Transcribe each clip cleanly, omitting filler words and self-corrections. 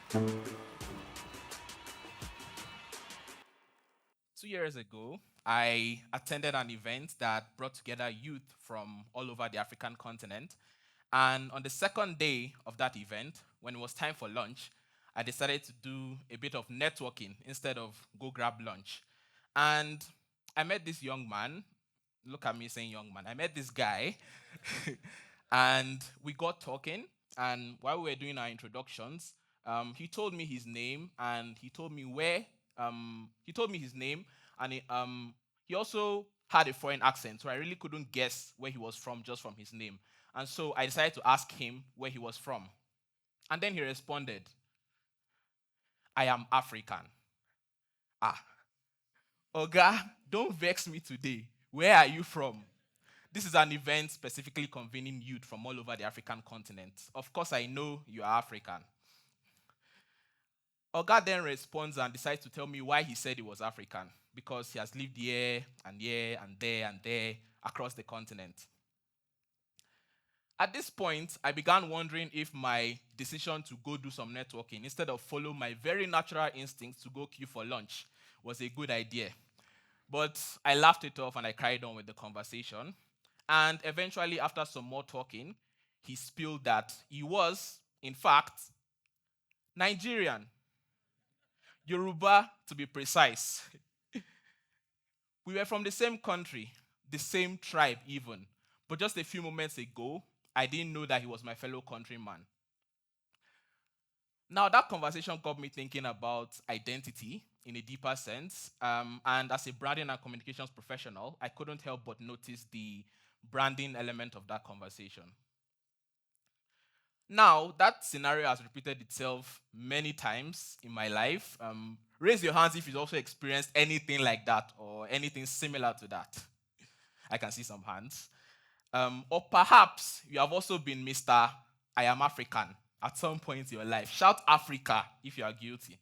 2 years ago, I attended an event that brought together youth from all over the African continent. And on the second day of that event, when it was time for lunch, I decided to do a bit of networking instead of go grab lunch. And I met this young man. Look at me saying young man. I met this guy and we got talking. And while we were doing our introductions, he told me his name and he told me where. He told me his name and he also had a foreign accent, so I really couldn't guess where he was from just from his name. And so I decided to ask him where he was from. And then he responded, I am African. Ah, Oga, don't vex me today. Where are you from? This is an event specifically convening youth from all over the African continent. Of course, I know you are African. Oga then responds and decides to tell me why he said he was African. Because he has lived here and here and there and there across the continent. At this point, I began wondering if my decision to go do some networking instead of follow my very natural instincts to go queue for lunch was a good idea. But I laughed it off and I carried on with the conversation. And eventually, after some more talking, he spilled that he was, in fact, Nigerian, Yoruba to be precise. We were from the same country, the same tribe even. But just a few moments ago, I didn't know that he was my fellow countryman. Now, that conversation got me thinking about identity in a deeper sense. And as a branding and communications professional, I couldn't help but notice the branding element of that conversation. Now, that scenario has repeated itself many times in my life. Raise your hands if you've also experienced anything like that or anything similar to that. I can see some hands. Or perhaps you have also been Mr. I am African at some point in your life. Shout Africa if you are guilty.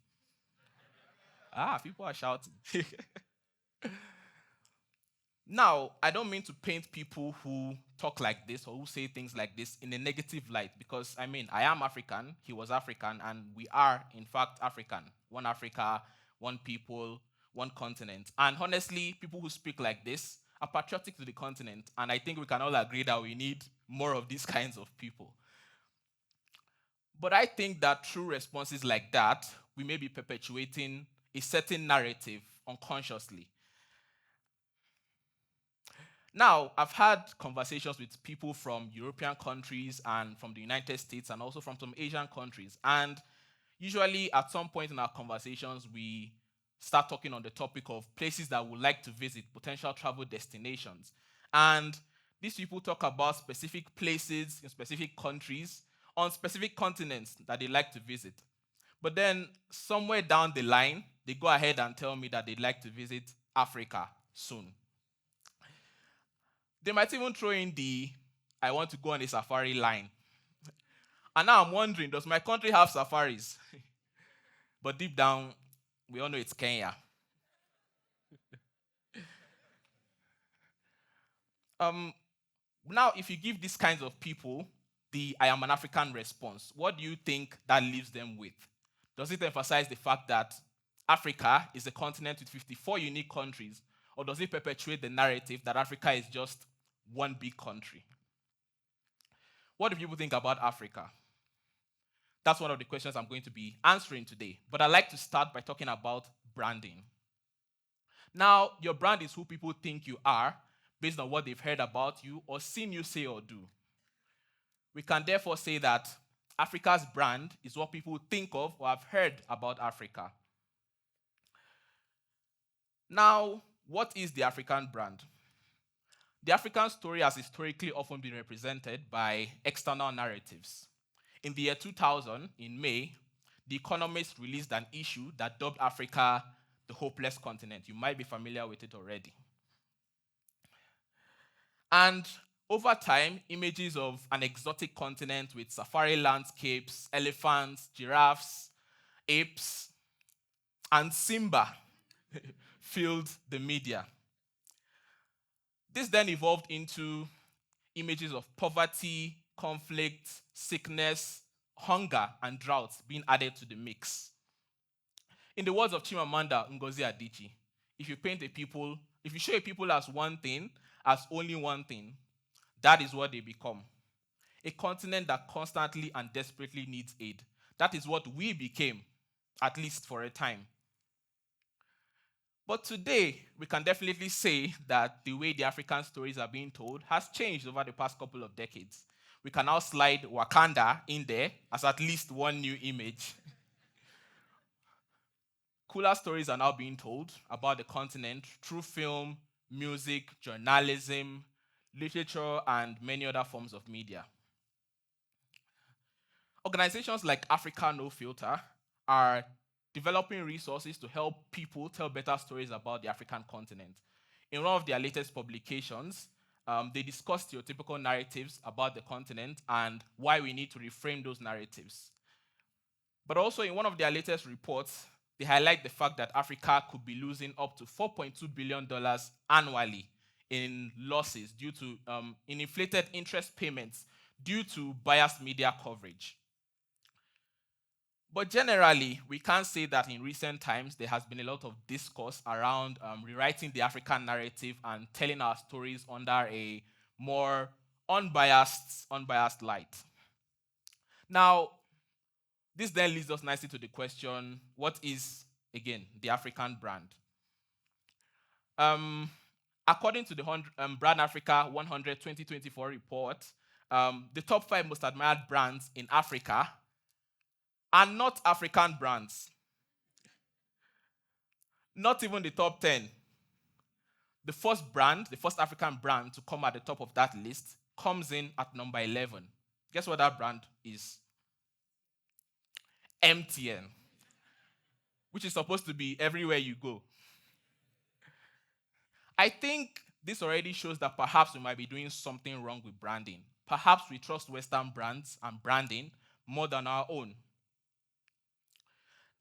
Ah, people are shouting. Now, I don't mean to paint people who talk like this or who say things like this in a negative light because, I mean, I am African, he was African, and we are, in fact, African. One Africa, one people, one continent. And honestly, people who speak like this are patriotic to the continent, and I think we can all agree that we need more of these kinds of people. But I think that through responses like that, we may be perpetuating a certain narrative unconsciously. Now, I've had conversations with people from European countries and from the United States and also from some Asian countries. And usually, at some point in our conversations, we start talking on the topic of places that we'd like to visit, potential travel destinations. And these people talk about specific places in specific countries on specific continents that they like to visit. But then, somewhere down the line, they go ahead and tell me that they'd like to visit Africa soon. They might even throw in the I want to go on a safari line. And now I'm wondering, does my country have safaris? But deep down, we all know it's Kenya. Um, Now, if you give these kinds of people the I am an African response, what do you think that leaves them with? Does it emphasize the fact that Africa is a continent with 54 unique countries, or does it perpetuate the narrative that Africa is just one big country? What do people think about Africa? That's one of the questions I'm going to be answering today. But I'd like to start by talking about branding. Now, your brand is who people think you are based on what they've heard about you or seen you say or do. We can therefore say that Africa's brand is what people think of or have heard about Africa. Now, what is the African brand? The African story has historically often been represented by external narratives. In the year 2000, in May, The Economist released an issue that dubbed Africa the hopeless continent. You might be familiar with it already. And over time, images of an exotic continent with safari landscapes, elephants, giraffes, apes, and Simba filled the media. This then evolved into images of poverty, conflict, sickness, hunger and drought being added to the mix. In the words of Chimamanda Ngozi Adichie, if you show a people as one thing, as only one thing, that is what they become. A continent that constantly and desperately needs aid. That is what we became, at least for a time. But today, we can definitely say that the way the African stories are being told has changed over the past couple of decades. We can now slide Wakanda in there as at least one new image. Cooler stories are now being told about the continent through film, music, journalism, literature, and many other forms of media. Organizations like Africa No Filter are developing resources to help people tell better stories about the African continent. In one of their latest publications, they discuss stereotypical narratives about the continent and why we need to reframe those narratives. But also in one of their latest reports, they highlight the fact that Africa could be losing up to $4.2 billion annually in losses due to in inflated interest payments due to biased media coverage. But generally, we can say that in recent times, there has been a lot of discourse around rewriting the African narrative and telling our stories under a more unbiased light. Now, this then leads us nicely to the question, what is, again, the African brand? According to the Brand Africa 100 2024 report, the top 5 most admired brands in Africa are not African brands. Not even the top 10. The first African brand to come at the top of that list comes in at number 11. Guess what that brand is? MTN, which is supposed to be everywhere you go. I think this already shows that perhaps we might be doing something wrong with branding. Perhaps we trust Western brands and branding more than our own.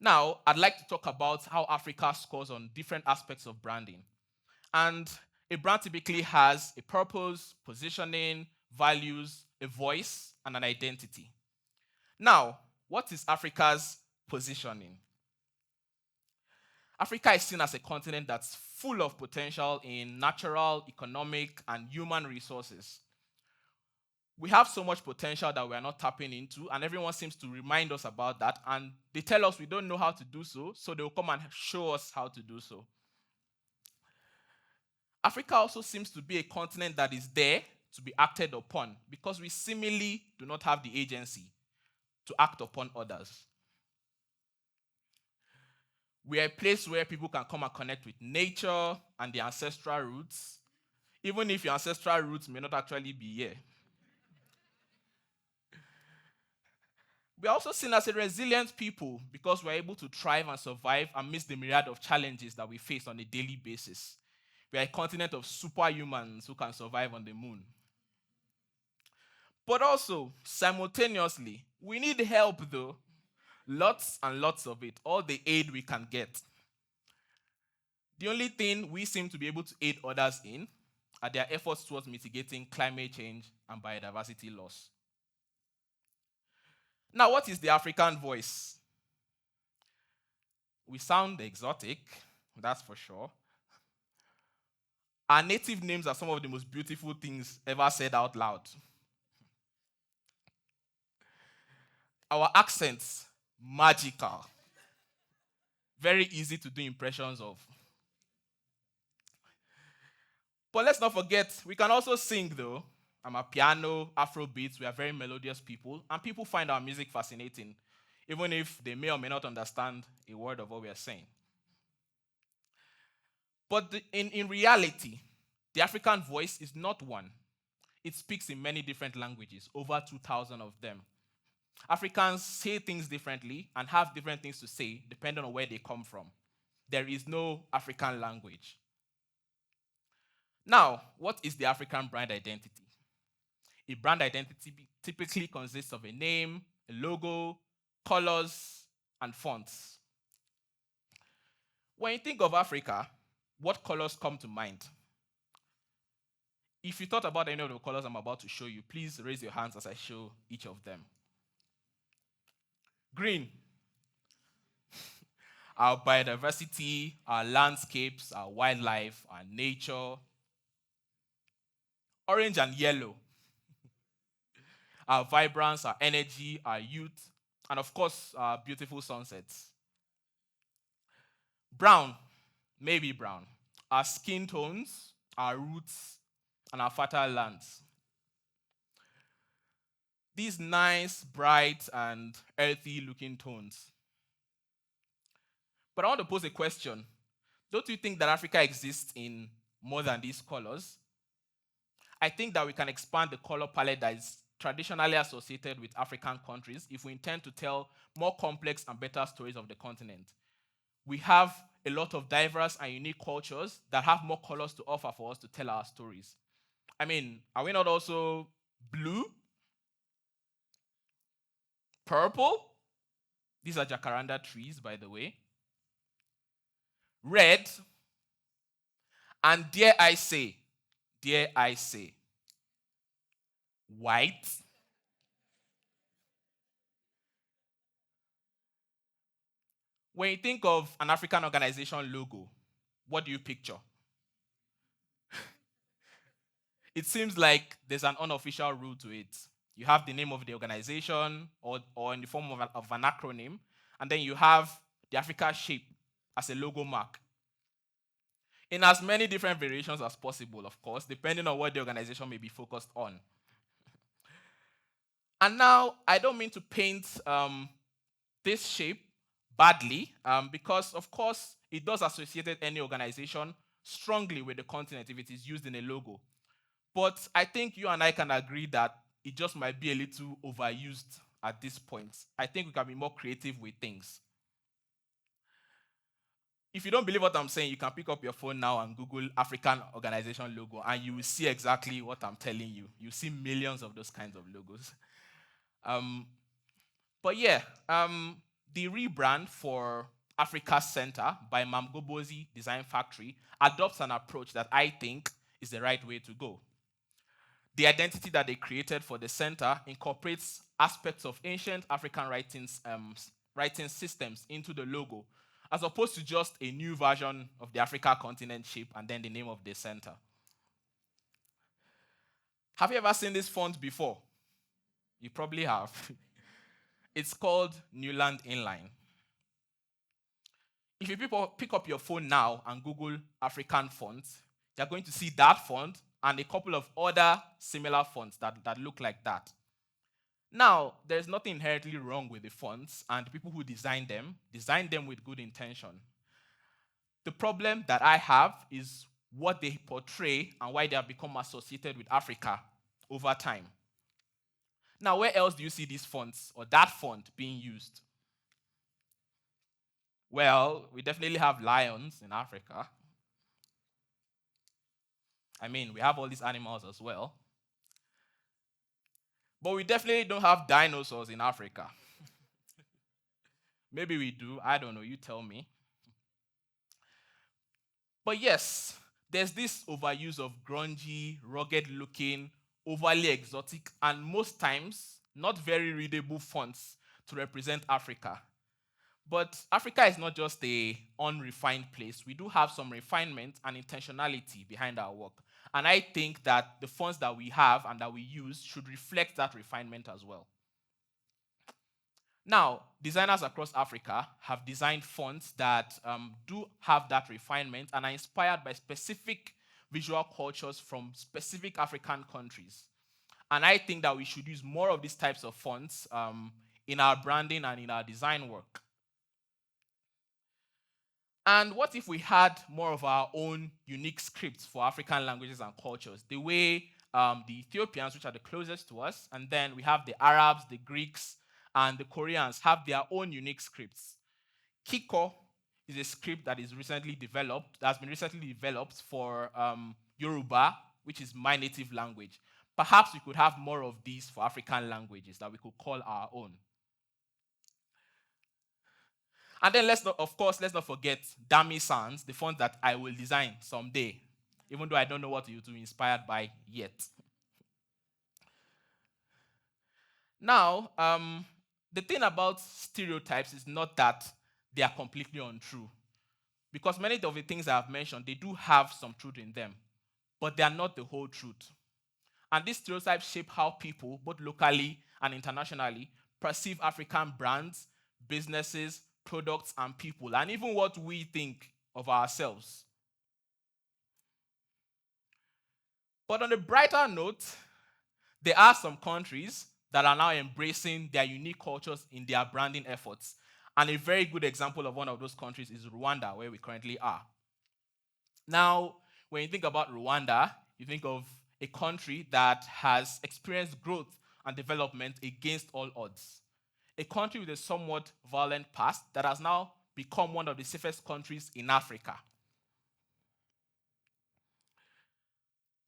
Now, I'd like to talk about how Africa scores on different aspects of branding. And a brand typically has a purpose, positioning, values, a voice, and an identity. Now, what is Africa's positioning? Africa is seen as a continent that's full of potential in natural, economic, and human resources. We have so much potential that we are not tapping into, and everyone seems to remind us about that, and they tell us we don't know how to do so, so they'll come and show us how to do so. Africa also seems to be a continent that is there to be acted upon because we seemingly do not have the agency to act upon others. We are a place where people can come and connect with nature and their ancestral roots, even if your ancestral roots may not actually be here. We are also seen as a resilient people because we are able to thrive and survive amidst the myriad of challenges that we face on a daily basis. We are a continent of superhumans who can survive on the moon. But also, simultaneously, we need help though. Lots and lots of it, all the aid we can get. The only thing we seem to be able to aid others in are their efforts towards mitigating climate change and biodiversity loss. Now, what is the African voice? We sound exotic, that's for sure. Our native names are some of the most beautiful things ever said out loud. Our accents, magical. Very easy to do impressions of. But let's not forget, we can also sing though. Piano, Afrobeats, we are very melodious people, and people find our music fascinating, even if they may or may not understand a word of what we are saying. But in reality, the African voice is not one. It speaks in many different languages, over 2,000 of them. Africans say things differently and have different things to say depending on where they come from. There is no African language. Now, what is the African brand identity? A brand identity typically consists of a name, a logo, colors, and fonts. When you think of Africa, what colors come to mind? If you thought about any of the colors I'm about to show you, please raise your hands as I show each of them. Green, our biodiversity, our landscapes, our wildlife, our nature. Orange and yellow, our vibrance, our energy, our youth, and of course, our beautiful sunsets. Brown, maybe brown, our skin tones, our roots, and our fertile lands. These nice, bright, and earthy looking tones. But I want to pose a question. Don't you think that Africa exists in more than these colors? I think that we can expand the color palette that is traditionally associated with African countries if we intend to tell more complex and better stories of the continent. We have a lot of diverse and unique cultures that have more colors to offer for us to tell our stories. I mean, are we not also blue, purple? These are jacaranda trees, by the way. Red, and dare I say, white. When you think of an African organization logo, what do you picture? It seems like there's an unofficial rule to it. You have the name of the organization or in the form of an acronym, and then you have the Africa shape as a logo mark. In as many different variations as possible, of course, depending on what the organization may be focused on. And now, I don't mean to paint this shape badly, because, of course, it does associate any organization strongly with the continent if it is used in a logo. But I think you and I can agree that it just might be a little overused at this point. I think we can be more creative with things. If you don't believe what I'm saying, you can pick up your phone now and Google African organization logo, and you will see exactly what I'm telling you. You see millions of those kinds of logos. But yeah, the rebrand for Africa Center by Mamgobozi Design Factory adopts an approach that I think is the right way to go. The identity that they created for the center incorporates aspects of ancient African writing systems into the logo, as opposed to just a new version of the Africa continent shape and then the name of the center. Have you ever seen this font before? You probably have. It's called Newland Inline. If you pick up your phone now and Google African fonts, you're going to see that font and a couple of other similar fonts that look like that. Now, there's nothing inherently wrong with the fonts, and the people who designed them with good intention. The problem that I have is what they portray and why they have become associated with Africa over time. Now, where else do you see these fonts or that font being used? Well, we definitely have lions in Africa. I mean, we have all these animals as well. But we definitely don't have dinosaurs in Africa. Maybe we do. I don't know. You tell me. But yes, there's this overuse of grungy, rugged-looking, overly exotic, and most times not very readable fonts to represent Africa. But Africa is not just an unrefined place. We do have some refinement and intentionality behind our work. And I think that the fonts that we have and that we use should reflect that refinement as well. Now, designers across Africa have designed fonts that do have that refinement and are inspired by specific visual cultures from specific African countries. And I think that we should use more of these types of fonts in our branding and in our design work. And what if we had more of our own unique scripts for African languages and cultures? The way the Ethiopians, which are the closest to us, and then we have the Arabs, the Greeks, and the Koreans have their own unique scripts. Kiko is a script that has been recently developed for Yoruba, which is my native language. Perhaps we could have more of these for African languages that we could call our own. And then let's not forget Dami Sans, the font that I will design someday, even though I don't know what to be inspired by yet. Now, The thing about stereotypes is not that they are completely untrue, because many of the things I've mentioned, they do have some truth in them, but they are not the whole truth. And these stereotypes shape how people, both locally and internationally, perceive African brands, businesses, products, and people, and even what we think of ourselves. But on a brighter note, there are some countries that are now embracing their unique cultures in their branding efforts. And a very good example of one of those countries is Rwanda, where we currently are. Now, when you think about Rwanda, you think of a country that has experienced growth and development against all odds. A country with a somewhat violent past that has now become one of the safest countries in Africa.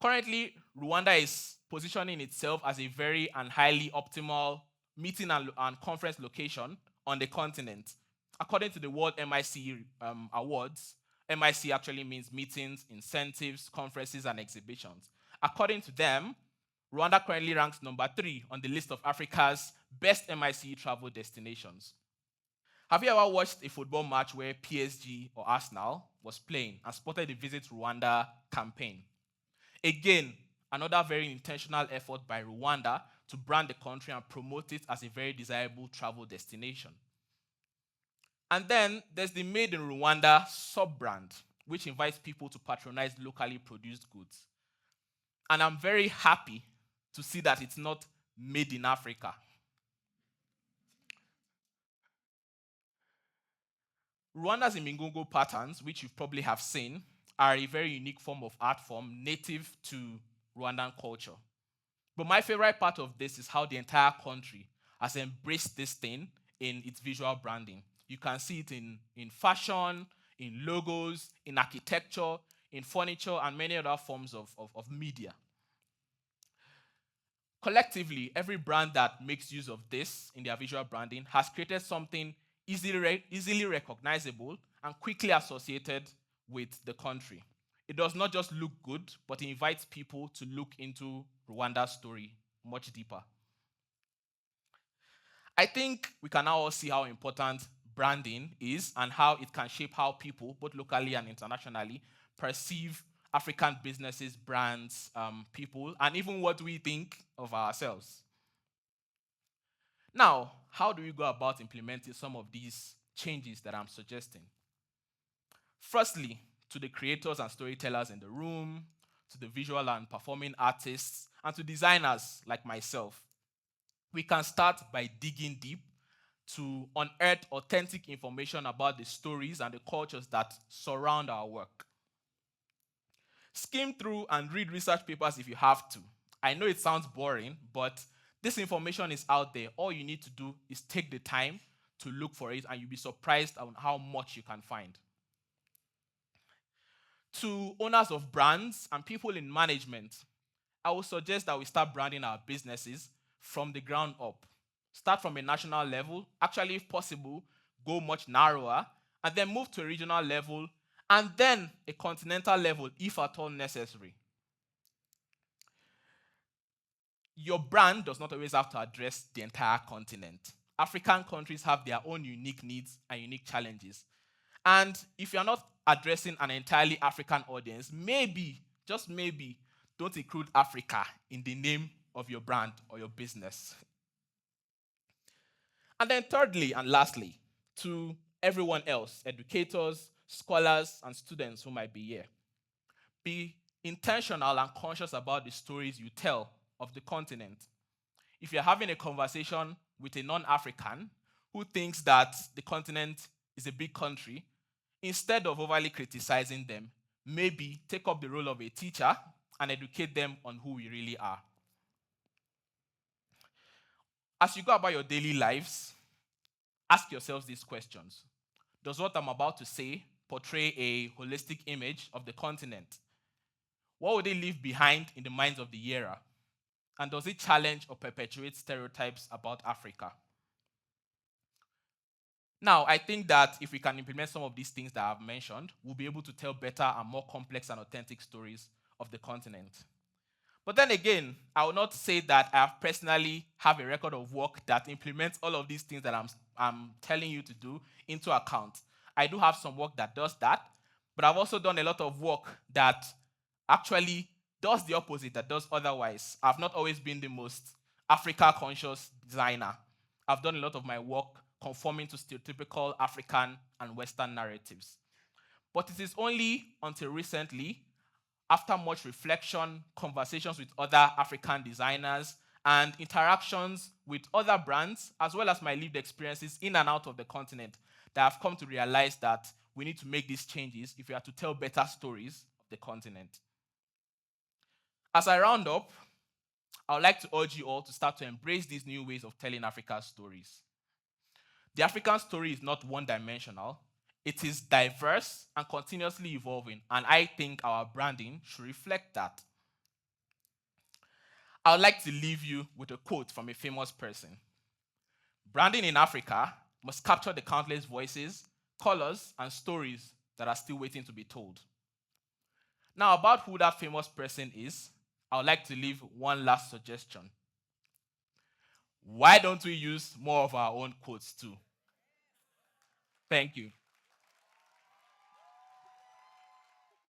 Currently, Rwanda is positioning itself as a very and highly optimal meeting and conference location on the continent. According to the World MIC Awards, MIC actually means meetings, incentives, conferences, and exhibitions. According to them, Rwanda currently ranks number 3 on the list of Africa's best MIC travel destinations. Have you ever watched a football match where PSG or Arsenal was playing and spotted the Visit Rwanda campaign? Again, another very intentional effort by Rwanda to brand the country and promote it as a very desirable travel destination. And then there's the Made in Rwanda sub-brand, which invites people to patronize locally produced goods. And I'm very happy to see that it's not made in Africa. Rwanda's Imingongo patterns, which you probably have seen, are a very unique form of art form native to Rwandan culture. But my favorite part of this is how the entire country has embraced this thing in its visual branding. You can see it in fashion, in logos, in architecture, in furniture, and many other forms of media. Collectively, every brand that makes use of this in their visual branding has created something easily recognizable and quickly associated with the country. It does not just look good, but it invites people to look into Rwanda's story much deeper. I think we can now all see how important branding is and how it can shape how people, both locally and internationally, perceive African businesses, brands, people, and even what we think of ourselves. Now, how do we go about implementing some of these changes that I'm suggesting? Firstly, to the creators and storytellers in the room, to the visual and performing artists, and to designers like myself, we can start by digging deep to unearth authentic information about the stories and the cultures that surround our work. Skim through and read research papers if you have to. I know it sounds boring, but this information is out there. All you need to do is take the time to look for it, and you'll be surprised on how much you can find. To owners of brands and people in management, I would suggest that we start branding our businesses from the ground up. Start from a national level, actually, if possible, go much narrower, and then move to a regional level, and then a continental level, if at all necessary. Your brand does not always have to address the entire continent. African countries have their own unique needs and unique challenges. And if you're not addressing an entirely African audience, maybe, just maybe, don't include Africa in the name of your brand or your business. And then thirdly and lastly, to everyone else, educators, scholars, and students who might be here, be intentional and conscious about the stories you tell of the continent. If you're having a conversation with a non-African who thinks that the continent is a big country, instead of overly criticizing them, maybe take up the role of a teacher and educate them on who we really are. As you go about your daily lives, ask yourselves these questions. Does what I'm about to say portray a holistic image of the continent? What would it leave behind in the minds of the hearer? And does it challenge or perpetuate stereotypes about Africa? Now, I think that if we can implement some of these things that I've mentioned, we'll be able to tell better and more complex and authentic stories of the continent. But then again, I will not say that I personally have a record of work that implements all of these things that I'm telling you to do into account. I do have some work that does that, but I've also done a lot of work that actually does the opposite, that does otherwise. I've not always been the most Africa conscious designer. I've done a lot of my work conforming to stereotypical African and Western narratives. But it is only until recently, after much reflection, conversations with other African designers, and interactions with other brands, as well as my lived experiences in and out of the continent, that I've come to realize that we need to make these changes if we are to tell better stories of the continent. As I round up, I would like to urge you all to start to embrace these new ways of telling Africa's stories. The African story is not one-dimensional. It is diverse and continuously evolving, and I think our branding should reflect that. I would like to leave you with a quote from a famous person. Branding in Africa must capture the countless voices, colors, and stories that are still waiting to be told. Now, about who that famous person is, I would like to leave one last suggestion. Why don't we use more of our own quotes too? Thank you.